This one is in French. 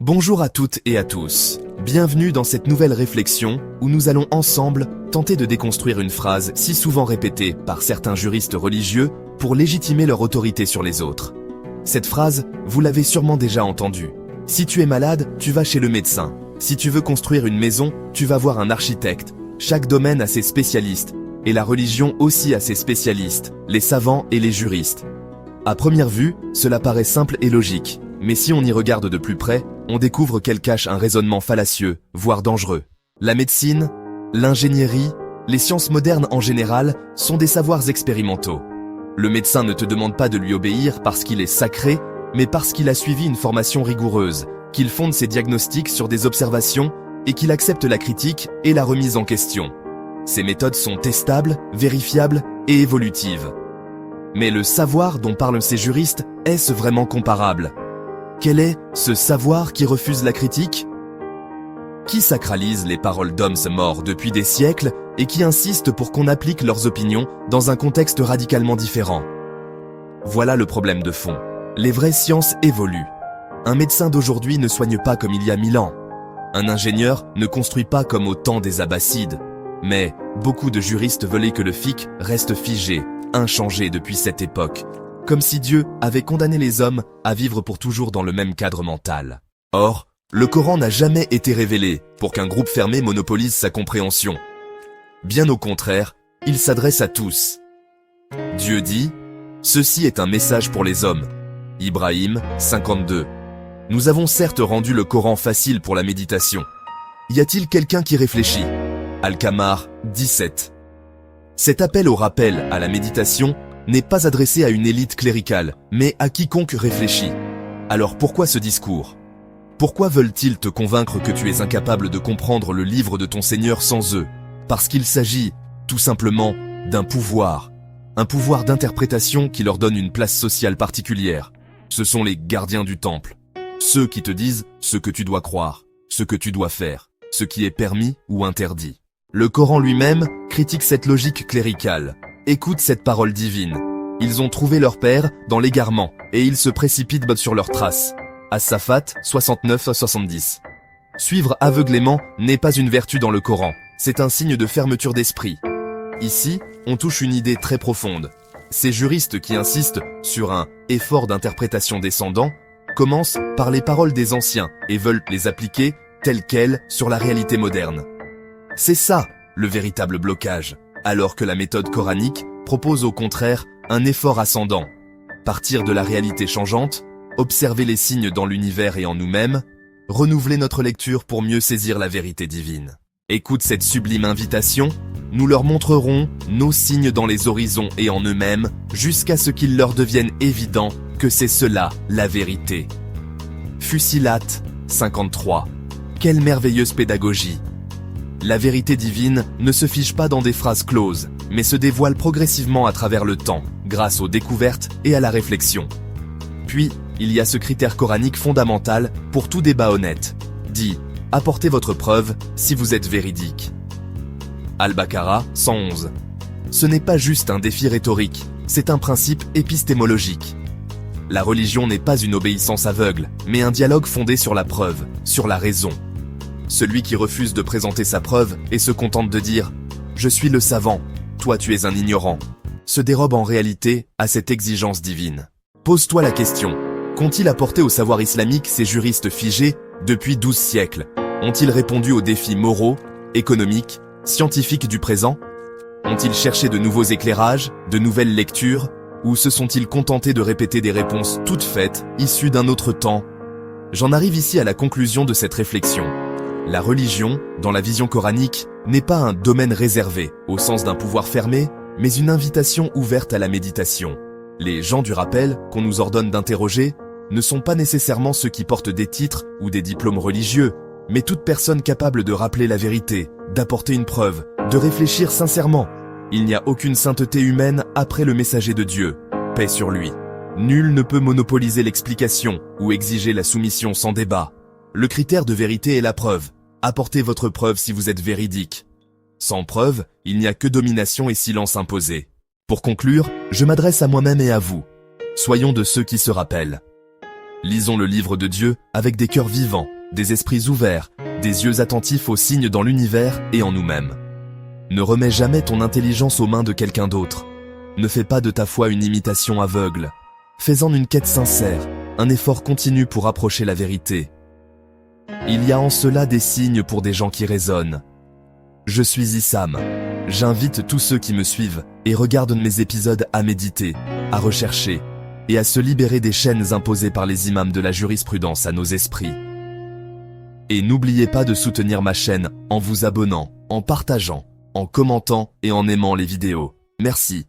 Bonjour à toutes et à tous. Bienvenue dans cette nouvelle réflexion où nous allons ensemble tenter de déconstruire une phrase si souvent répétée par certains juristes religieux pour légitimer leur autorité sur les autres. Cette phrase, vous l'avez sûrement déjà entendue. Si tu es malade, tu vas chez le médecin. Si tu veux construire une maison, tu vas voir un architecte. Chaque domaine a ses spécialistes, et la religion aussi a ses spécialistes, les savants et les juristes. À première vue, cela paraît simple et logique, mais si on y regarde de plus près, on découvre qu'elle cache un raisonnement fallacieux, voire dangereux. La médecine, l'ingénierie, les sciences modernes en général sont des savoirs expérimentaux. Le médecin ne te demande pas de lui obéir parce qu'il est sacré, mais parce qu'il a suivi une formation rigoureuse, qu'il fonde ses diagnostics sur des observations et qu'il accepte la critique et la remise en question. Ces méthodes sont testables, vérifiables et évolutives. Mais le savoir dont parlent ces juristes, est-ce vraiment comparable ? Quel est ce savoir qui refuse la critique ? Qui sacralise les paroles d'hommes morts depuis des siècles et qui insiste pour qu'on applique leurs opinions dans un contexte radicalement différent ? Voilà le problème de fond. Les vraies sciences évoluent. Un médecin d'aujourd'hui ne soigne pas comme il y a 1000 ans. Un ingénieur ne construit pas comme au temps des Abbassides. Mais beaucoup de juristes veulent que le fiqh reste figé, inchangé depuis cette époque. Comme si Dieu avait condamné les hommes à vivre pour toujours dans le même cadre mental. Or, le Coran n'a jamais été révélé pour qu'un groupe fermé monopolise sa compréhension. Bien au contraire, il s'adresse à tous. Dieu dit « Ceci est un message pour les hommes » Ibrahim 52. Nous avons certes rendu le Coran facile pour la méditation. Y a-t-il quelqu'un qui réfléchit ? Al-Kamar 17. Cet appel au rappel à la méditation n'est pas adressé à une élite cléricale, mais à quiconque réfléchit. Alors pourquoi ce discours ? Pourquoi veulent-ils te convaincre que tu es incapable de comprendre le livre de ton Seigneur sans eux ? Parce qu'il s'agit, tout simplement, d'un pouvoir. Un pouvoir d'interprétation qui leur donne une place sociale particulière. Ce sont les gardiens du temple. Ceux qui te disent ce que tu dois croire, ce que tu dois faire, ce qui est permis ou interdit. Le Coran lui-même critique cette logique cléricale. Écoute cette parole divine. Ils ont trouvé leur père dans l'égarement et ils se précipitent sur leurs traces. As-Safat 69-70. Suivre aveuglément n'est pas une vertu dans le Coran, c'est un signe de fermeture d'esprit. Ici, on touche une idée très profonde. Ces juristes qui insistent sur un effort d'interprétation descendant commencent par les paroles des anciens et veulent les appliquer telles quelles sur la réalité moderne. C'est ça, le véritable blocage. Alors que la méthode coranique propose au contraire un effort ascendant. Partir de la réalité changeante, observer les signes dans l'univers et en nous-mêmes, renouveler notre lecture pour mieux saisir la vérité divine. Écoute cette sublime invitation, nous leur montrerons nos signes dans les horizons et en eux-mêmes, jusqu'à ce qu'il leur devienne évident que c'est cela la vérité. Fusilat 53. Quelle merveilleuse pédagogie! La vérité divine ne se fige pas dans des phrases closes, mais se dévoile progressivement à travers le temps, grâce aux découvertes et à la réflexion. Puis, il y a ce critère coranique fondamental pour tout débat honnête. Dit, apportez votre preuve si vous êtes véridique. Al-Baqarah 111. Ce n'est pas juste un défi rhétorique, c'est un principe épistémologique. La religion n'est pas une obéissance aveugle, mais un dialogue fondé sur la preuve, sur la raison. Celui qui refuse de présenter sa preuve et se contente de dire « Je suis le savant, toi tu es un ignorant », se dérobe en réalité à cette exigence divine. Pose-toi la question, qu'ont-ils apporté au savoir islamique ces juristes figés depuis 12 siècles ? Ont-ils répondu aux défis moraux, économiques, scientifiques du présent ? Ont-ils cherché de nouveaux éclairages, de nouvelles lectures ? Ou se sont-ils contentés de répéter des réponses toutes faites, issues d'un autre temps ? J'en arrive ici à la conclusion de cette réflexion. La religion, dans la vision coranique, n'est pas un domaine réservé, au sens d'un pouvoir fermé, mais une invitation ouverte à la méditation. Les gens du rappel, qu'on nous ordonne d'interroger, ne sont pas nécessairement ceux qui portent des titres ou des diplômes religieux, mais toute personne capable de rappeler la vérité, d'apporter une preuve, de réfléchir sincèrement. Il n'y a aucune sainteté humaine après le messager de Dieu, paix sur lui. Nul ne peut monopoliser l'explication ou exiger la soumission sans débat. Le critère de vérité est la preuve. Apportez votre preuve si vous êtes véridique. Sans preuve, il n'y a que domination et silence imposé. Pour conclure, je m'adresse à moi-même et à vous. Soyons de ceux qui se rappellent. Lisons le livre de Dieu avec des cœurs vivants, des esprits ouverts, des yeux attentifs aux signes dans l'univers et en nous-mêmes. Ne remets jamais ton intelligence aux mains de quelqu'un d'autre. Ne fais pas de ta foi une imitation aveugle. Fais-en une quête sincère, un effort continu pour approcher la vérité. Il y a en cela des signes pour des gens qui raisonnent. Je suis Issam. J'invite tous ceux qui me suivent et regardent mes épisodes à méditer, à rechercher et à se libérer des chaînes imposées par les imams de la jurisprudence à nos esprits. Et n'oubliez pas de soutenir ma chaîne en vous abonnant, en partageant, en commentant et en aimant les vidéos. Merci.